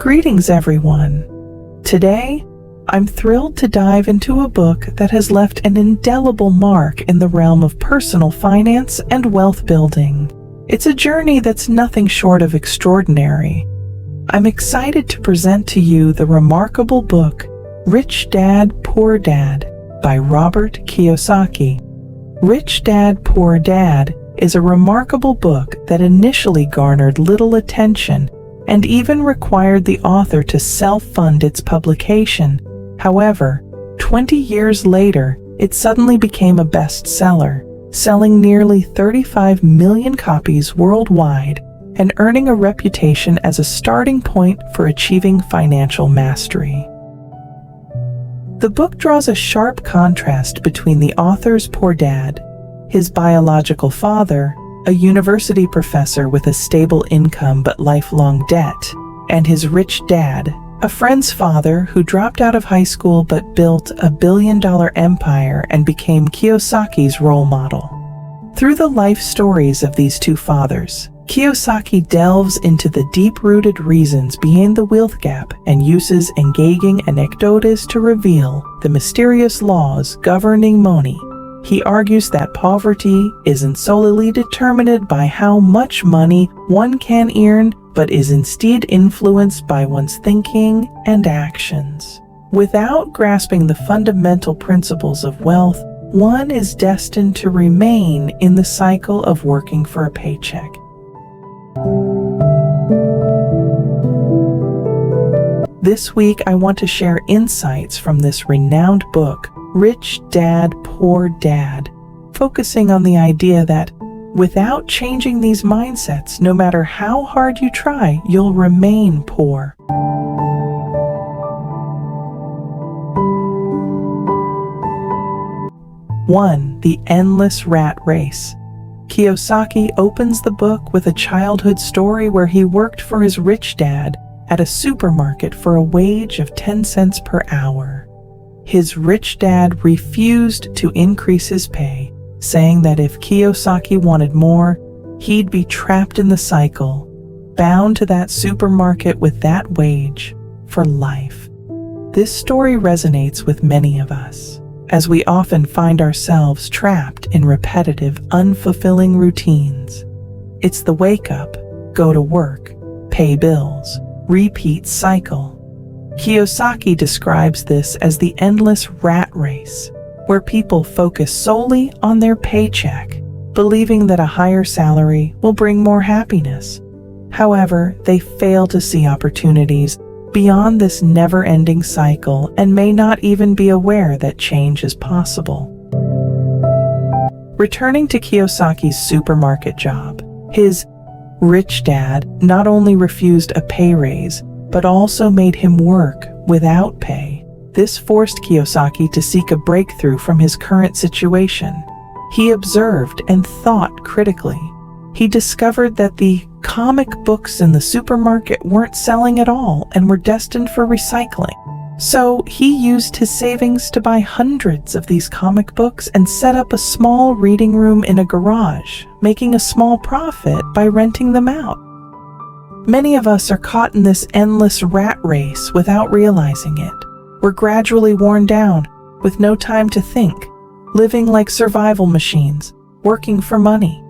Greetings, everyone. Today, I'm thrilled to dive into a book that has left an indelible mark in the realm of personal finance and wealth building. It's a journey that's nothing short of extraordinary. I'm excited to present to you the remarkable book, Rich Dad, Poor Dad, by Robert Kiyosaki. Rich Dad, Poor Dad is a remarkable book that initially garnered little attention and even required the author to self-fund its publication. However, 20 years later, it suddenly became a bestseller, selling nearly 35 million copies worldwide and earning a reputation as a starting point for achieving financial mastery. The book draws a sharp contrast between the author's poor dad, his biological father, a university professor with a stable income but lifelong debt, and his rich dad, a friend's father who dropped out of high school but built a billion-dollar empire and became Kiyosaki's role model. Through the life stories of these two fathers, Kiyosaki delves into the deep-rooted reasons behind the wealth gap and uses engaging anecdotes to reveal the mysterious laws governing money. He argues that poverty isn't solely determined by how much money one can earn, but is instead influenced by one's thinking and actions. Without grasping the fundamental principles of wealth, one is destined to remain in the cycle of working for a paycheck. This week, I want to share insights from this renowned book, Rich Dad, Poor Dad, focusing on the idea that without changing these mindsets, no matter how hard you try, you'll remain poor. One, the endless rat race. Kiyosaki opens the book with a childhood story where he worked for his rich dad at a supermarket for a wage of 10 cents per hour. His rich dad refused to increase his pay, saying that if Kiyosaki wanted more, he'd be trapped in the cycle, bound to that supermarket with that wage for life. This story resonates with many of us, as we often find ourselves trapped in repetitive, unfulfilling routines. It's the wake up, go to work, pay bills, repeat cycle. Kiyosaki describes this as the endless rat race, where people focus solely on their paycheck, believing that a higher salary will bring more happiness. However, they fail to see opportunities beyond this never-ending cycle and may not even be aware that change is possible. Returning to Kiyosaki's supermarket job, his rich dad not only refused a pay raise, but also made him work without pay. This forced Kiyosaki to seek a breakthrough from his current situation. He observed and thought critically. He discovered that the comic books in the supermarket weren't selling at all and were destined for recycling. So he used his savings to buy hundreds of these comic books and set up a small reading room in a garage, making a small profit by renting them out. Many of us are caught in this endless rat race without realizing it. We're gradually worn down, with no time to think, living like survival machines, working for money.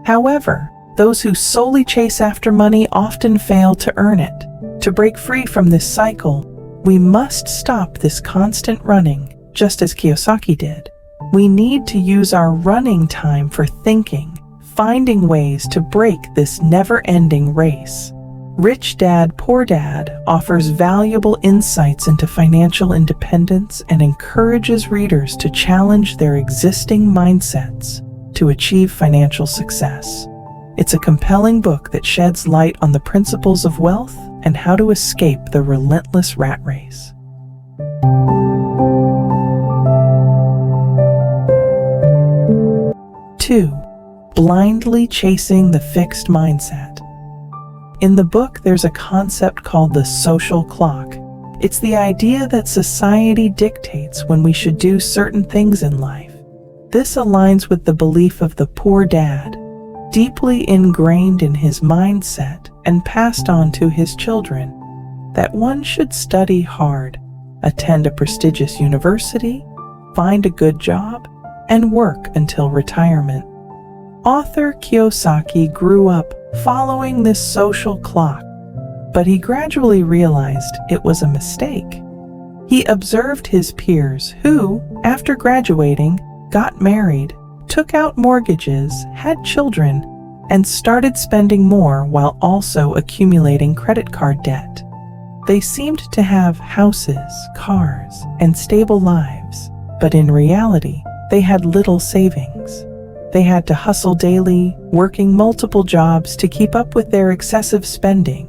However, those who solely chase after money often fail to earn it. To break free from this cycle, we must stop this constant running, just as Kiyosaki did. We need to use our running time for thinking, finding ways to break this never-ending race. Rich Dad, Poor Dad offers valuable insights into financial independence and encourages readers to challenge their existing mindsets to achieve financial success. It's a compelling book that sheds light on the principles of wealth and how to escape the relentless rat race. 2. Blindly chasing the fixed mindset. In the book, there's a concept called the social clock. It's the idea that society dictates when we should do certain things in life. This aligns with the belief of the poor dad, deeply ingrained in his mindset and passed on to his children. that one should study hard, attend a prestigious university, find a good job, and work until retirement. Author Kiyosaki grew up following this social clock, but he gradually realized it was a mistake. He observed his peers who, after graduating, got married, took out mortgages, had children, and started spending more while also accumulating credit card debt. They seemed to have houses, cars, and stable lives, but in reality, they had little savings. They had to hustle daily, working multiple jobs to keep up with their excessive spending.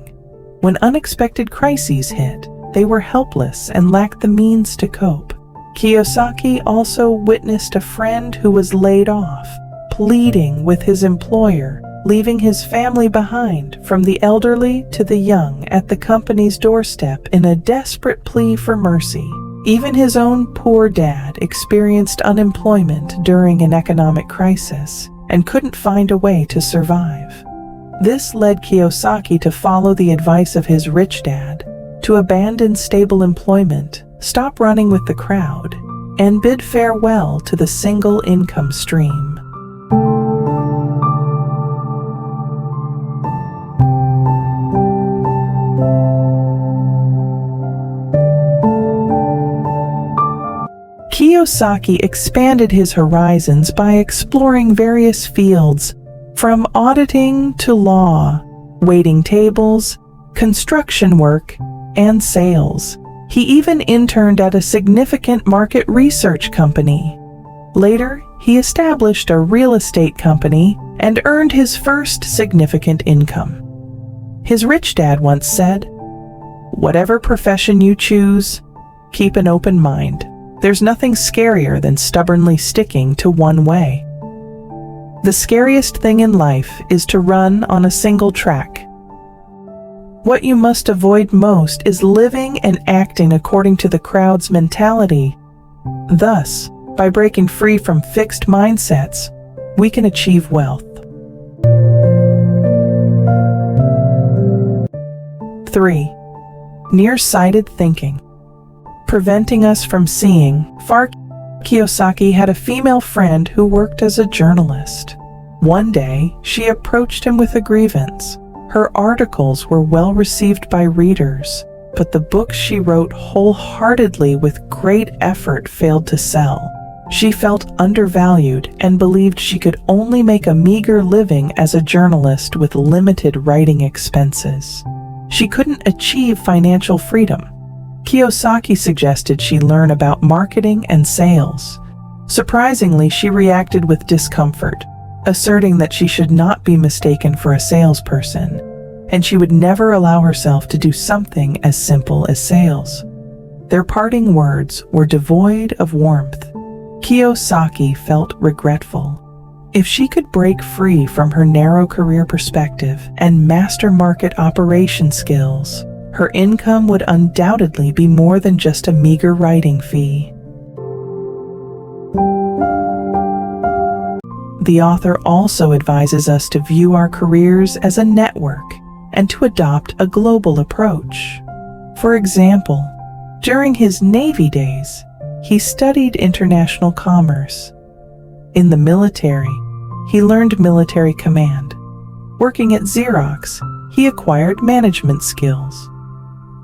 When unexpected crises hit, they were helpless and lacked the means to cope. Kiyosaki also witnessed a friend who was laid off, pleading with his employer, leaving his family behind, from the elderly to the young, at the company's doorstep in a desperate plea for mercy. Even his own poor dad experienced unemployment during an economic crisis and couldn't find a way to survive. This led Kiyosaki to follow the advice of his rich dad, to abandon stable employment, stop running with the crowd, and bid farewell to the single income stream. Kiyosaki expanded his horizons by exploring various fields, from auditing to law, waiting tables, construction work, and sales. He even interned at a significant market research company. Later, he established a real estate company and earned his first significant income. His rich dad once said, "Whatever profession you choose, keep an open mind. There's nothing scarier than stubbornly sticking to one way." The scariest thing in life is to run on a single track. What you must avoid most is living and acting according to the crowd's mentality. Thus, by breaking free from fixed mindsets, we can achieve wealth. 3. Nearsighted thinking. Preventing us from seeing far. Kiyosaki had a female friend who worked as a journalist. One day, she approached him with a grievance. Her articles were well received by readers, but the books she wrote wholeheartedly with great effort failed to sell. She felt undervalued and believed she could only make a meager living as a journalist with limited writing expenses. She couldn't achieve financial freedom. Kiyosaki suggested she learn about marketing and sales. Surprisingly, she reacted with discomfort, asserting that she should not be mistaken for a salesperson, and she would never allow herself to do something as simple as sales. Their parting words were devoid of warmth. Kiyosaki felt regretful. If she could break free from her narrow career perspective and master market operation skills, her income would undoubtedly be more than just a meager writing fee. The author also advises us to view our careers as a network and to adopt a global approach. For example, during his Navy days, he studied international commerce. In the military, he learned military command. Working at Xerox, he acquired management skills.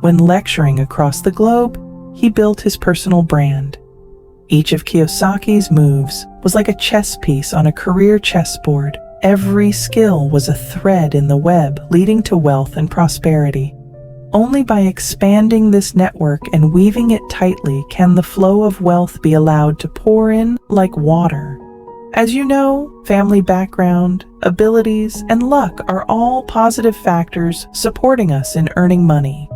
When lecturing across the globe, he built his personal brand. Each of Kiyosaki's moves was like a chess piece on a career chessboard. Every skill was a thread in the web leading to wealth and prosperity. Only by expanding this network and weaving it tightly can the flow of wealth be allowed to pour in like water. As you know, family background, abilities, and luck are all positive factors supporting us in earning money.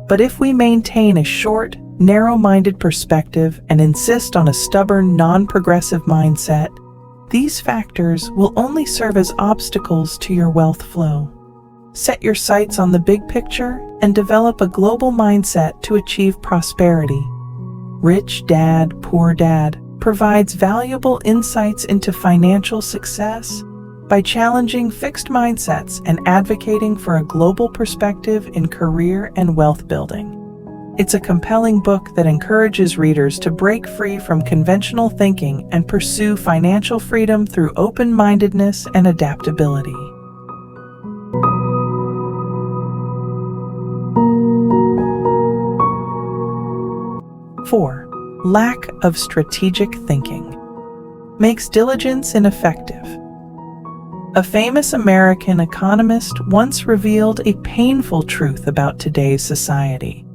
But if we maintain a short, narrow-minded perspective and insist on a stubborn, non-progressive mindset, these factors will only serve as obstacles to your wealth flow. Set your sights on the big picture and develop a global mindset to achieve prosperity. Rich Dad, Poor Dad provides valuable insights into financial success, by challenging fixed mindsets and advocating for a global perspective in career and wealth building. It's a compelling book that encourages readers to break free from conventional thinking and pursue financial freedom through open-mindedness and adaptability. Four, lack of strategic thinking makes diligence ineffective. A famous American economist once revealed a painful truth about today's society.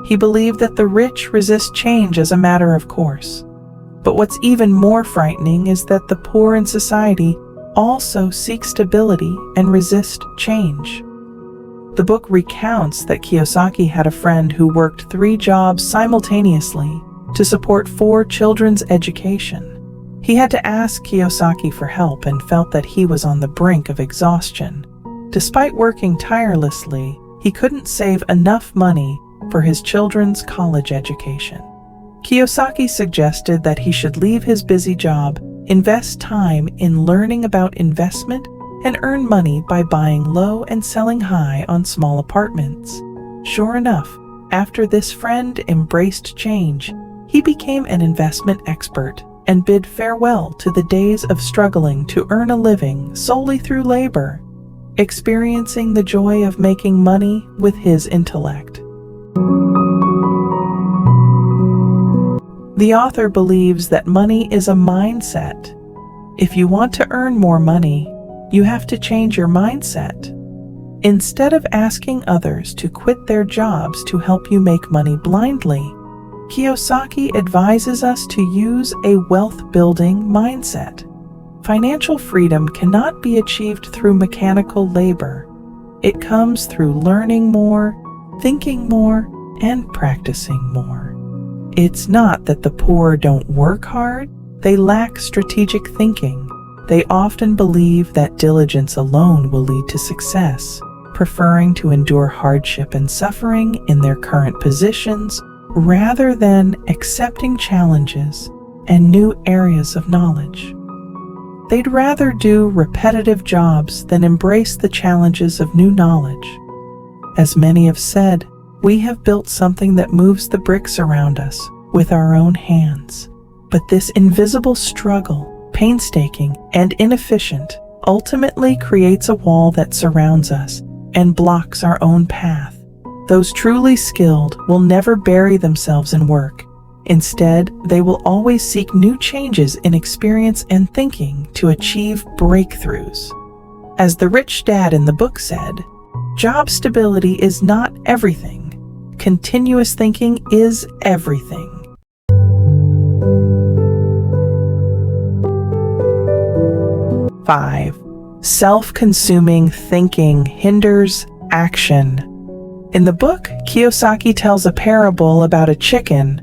He believed that the rich resist change as a matter of course. But what's even more frightening is that the poor in society also seek stability and resist change. The book recounts that Kiyosaki had a friend who worked 3 jobs simultaneously to support 4 children's education. He had to ask Kiyosaki for help and felt that he was on the brink of exhaustion. Despite working tirelessly, he couldn't save enough money for his children's college education. Kiyosaki suggested that he should leave his busy job, invest time in learning about investment, and earn money by buying low and selling high on small apartments. Sure enough, after this friend embraced change, he became an investment expert and bid farewell to the days of struggling to earn a living solely through labor, experiencing the joy of making money with his intellect. The author believes that money is a mindset. If you want to earn more money, you have to change your mindset. Instead of asking others to quit their jobs to help you make money blindly, Kiyosaki advises us to use a wealth-building mindset. Financial freedom cannot be achieved through mechanical labor. It comes through learning more, thinking more, and practicing more. It's not that the poor don't work hard, they lack strategic thinking. They often believe that diligence alone will lead to success, preferring to endure hardship and suffering in their current positions rather than accepting challenges and new areas of knowledge. They'd rather do repetitive jobs than embrace the challenges of new knowledge. As many have said, we have built something that moves the bricks around us with our own hands. But this invisible struggle, painstaking and inefficient, ultimately creates a wall that surrounds us and blocks our own path. Those truly skilled will never bury themselves in work. Instead, they will always seek new changes in experience and thinking to achieve breakthroughs. As the rich dad in the book said, job stability is not everything. Continuous thinking is everything. Five, self-consuming thinking hinders action. In the book, Kiyosaki tells a parable about a chicken.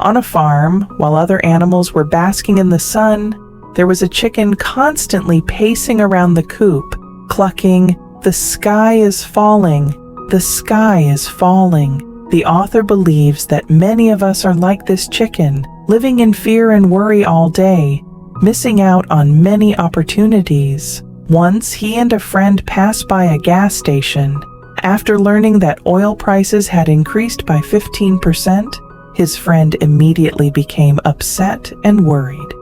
On a farm, while other animals were basking in the sun, there was a chicken constantly pacing around the coop, clucking, "The sky is falling, the sky is falling." The author believes that many of us are like this chicken, living in fear and worry all day, missing out on many opportunities. Once, he and a friend passed by a gas station. After learning that oil prices had increased by 15%, his friend immediately became upset and worried.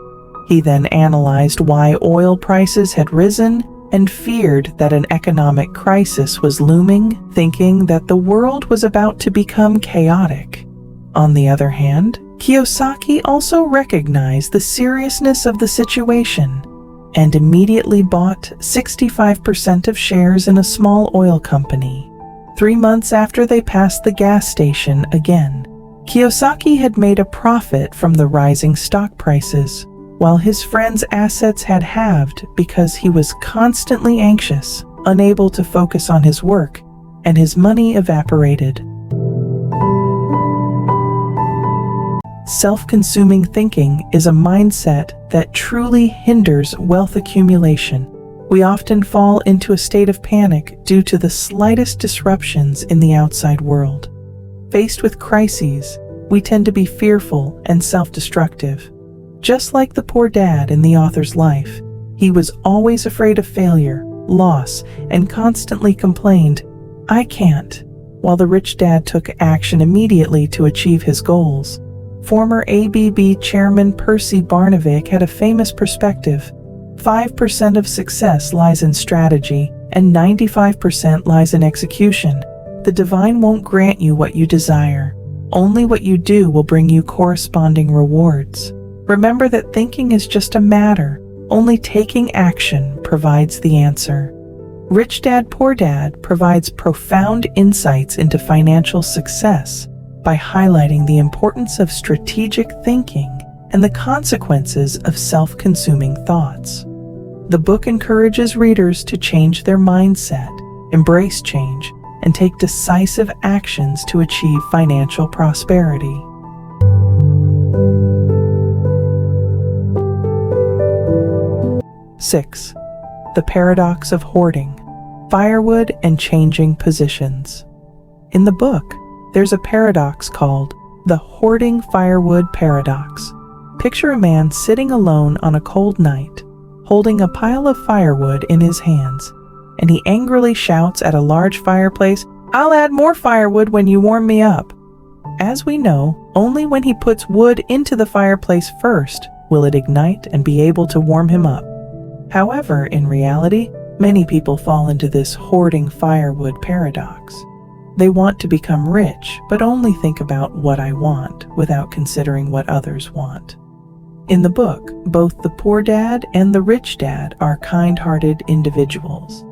He then analyzed why oil prices had risen and feared that an economic crisis was looming, thinking that the world was about to become chaotic. On the other hand, Kiyosaki also recognized the seriousness of the situation and immediately bought 65% of shares in a small oil company. 3 months after they passed the gas station again, Kiyosaki had made a profit from the rising stock prices, while his friend's assets had halved because he was constantly anxious, unable to focus on his work, and his money evaporated. Self-consuming thinking is a mindset that truly hinders wealth accumulation. We often fall into a state of panic due to the slightest disruptions in the outside world. Faced with crises, we tend to be fearful and self-destructive. Just like the poor dad in the author's life, He was always afraid of failure, loss, and constantly complained, "I can't," while the rich dad took action immediately to achieve his goals. Former ABB chairman Percy Barnevik had a famous perspective: 5% of success lies in strategy, and 95% lies in execution. The divine won't grant you what you desire. Only what you do will bring you corresponding rewards. Remember that thinking is just a matter. Only taking action provides the answer. Rich Dad, Poor Dad provides profound insights into financial success by highlighting the importance of strategic thinking and the consequences of self-consuming thoughts. The book encourages readers to change their mindset, embrace change, and take decisive actions to achieve financial prosperity. Six, the paradox of hoarding, firewood, and changing positions. In the book, there's a paradox called the hoarding firewood paradox. Picture a man sitting alone on a cold night, holding a pile of firewood in his hands, and he angrily shouts at a large fireplace, "I'll add more firewood when you warm me up." As we know, only when he puts wood into the fireplace first will it ignite and be able to warm him up. However, in reality, many people fall into this hoarding firewood paradox. They want to become rich, but only think about what I want without considering what others want. In the book, both the poor dad and the rich dad are kind-hearted individuals.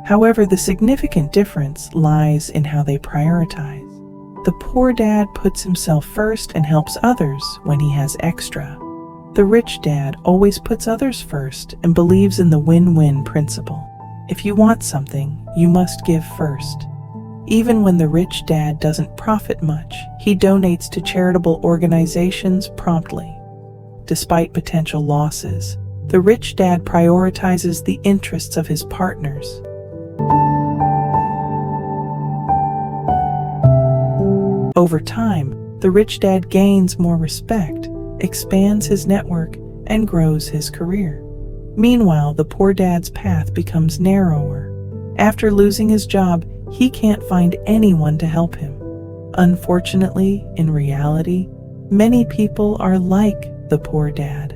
However, the significant difference lies in how they prioritize. The poor dad puts himself first and helps others when he has extra. The rich dad always puts others first and believes in the win-win principle. If you want something, you must give first. Even when the rich dad doesn't profit much, he donates to charitable organizations promptly. Despite potential losses, the rich dad prioritizes the interests of his partners. Over time, the rich dad gains more respect, expands his network, and grows his career. Meanwhile, the poor dad's path becomes narrower. After losing his job, he can't find anyone to help him. Unfortunately, in reality, many people are like the poor dad,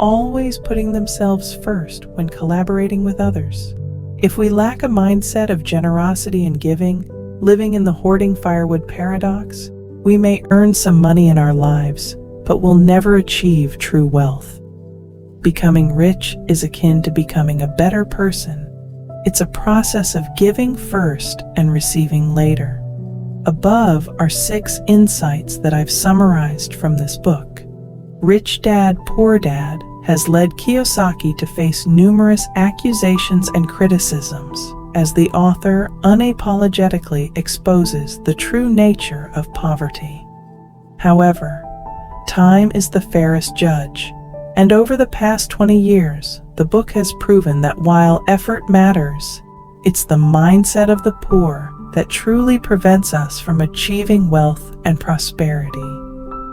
always putting themselves first when collaborating with others. If we lack a mindset of generosity and giving, living in the hoarding firewood paradox, we may earn some money in our lives, but will never achieve true wealth. Becoming rich is akin to becoming a better person. It's a process of giving first and receiving later. Above are 6 insights that I've summarized from this book. Rich Dad, Poor Dad has led Kiyosaki to face numerous accusations and criticisms as the author unapologetically exposes the true nature of poverty. However, time is the fairest judge, and over the past 20 years, the book has proven that while effort matters, it's the mindset of the poor that truly prevents us from achieving wealth and prosperity.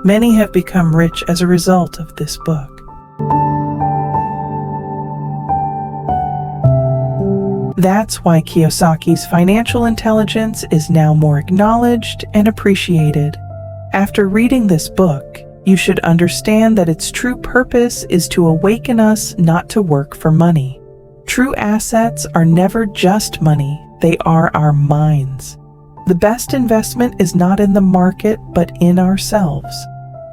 Many have become rich as a result of this book. That's why Kiyosaki's financial intelligence is now more acknowledged and appreciated. After reading this book, you should understand that its true purpose is to awaken us not to work for money. True assets are never just money, they are our minds. The best investment is not in the market, but in ourselves.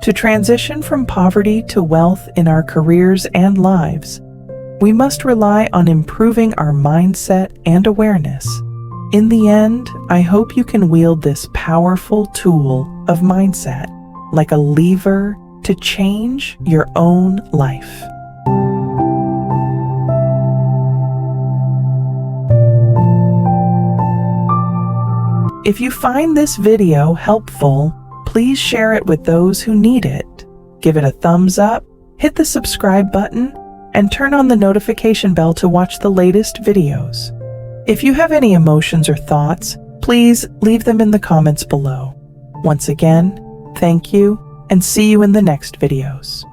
To transition from poverty to wealth in our careers and lives, we must rely on improving our mindset and awareness. In the end, I hope you can wield this powerful tool of mindset like a lever to change your own life. If you find this video helpful, please share it with those who need it. Give it a thumbs up, hit the subscribe button, and turn on the notification bell to watch the latest videos. If you have any emotions or thoughts, please leave them in the comments below. Once again, thank you, and see you in the next videos.